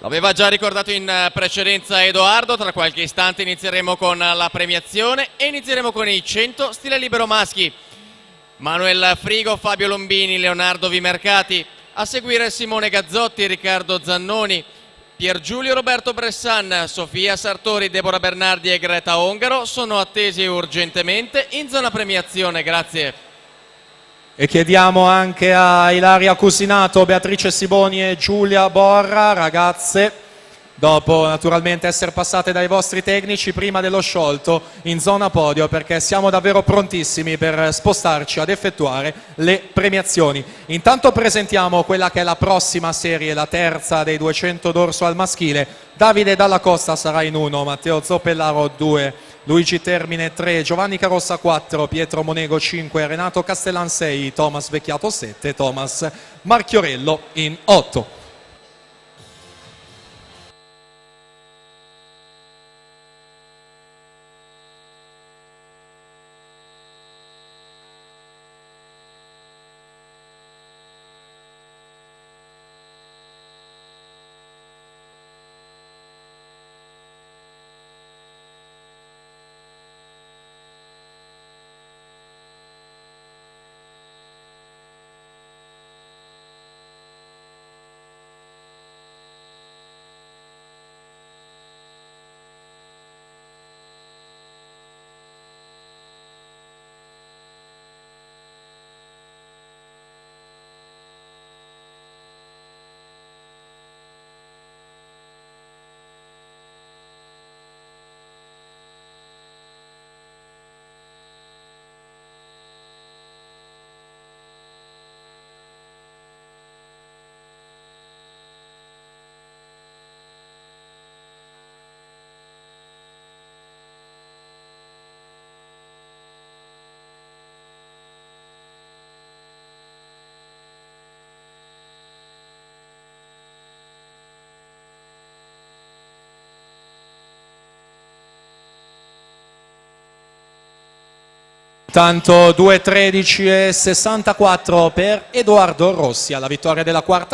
Lo aveva già ricordato in precedenza Edoardo, tra qualche istante inizieremo con la premiazione e inizieremo con i 100 stile libero maschi. Manuel Frigo, Fabio Lombini, Leonardo Vimercati, a seguire Simone Gazzotti, Riccardo Zannoni, Pier Giulio Roberto Bressan, Sofia Sartori, Deborah Bernardi e Greta Ongaro sono attesi urgentemente in zona premiazione, grazie. E chiediamo anche a Ilaria Cusinato, Beatrice Siboni e Giulia Borra, ragazze, dopo naturalmente essere passate dai vostri tecnici prima dello sciolto, in zona podio, perché siamo davvero prontissimi per spostarci ad effettuare le premiazioni. Intanto presentiamo quella che è la prossima serie, la terza dei 200 d'orso al maschile. Davide Dalla Costa sarà in 1, Matteo Zoppellaro 2, Luigi Termine 3, Giovanni Carossa 4, Pietro Monego 5, Renato Castellan 6, Thomas Vecchiato 7, Thomas Marchiorello in 8. Tanto 2:13 e 64 per Edoardo Rossi alla vittoria della quarta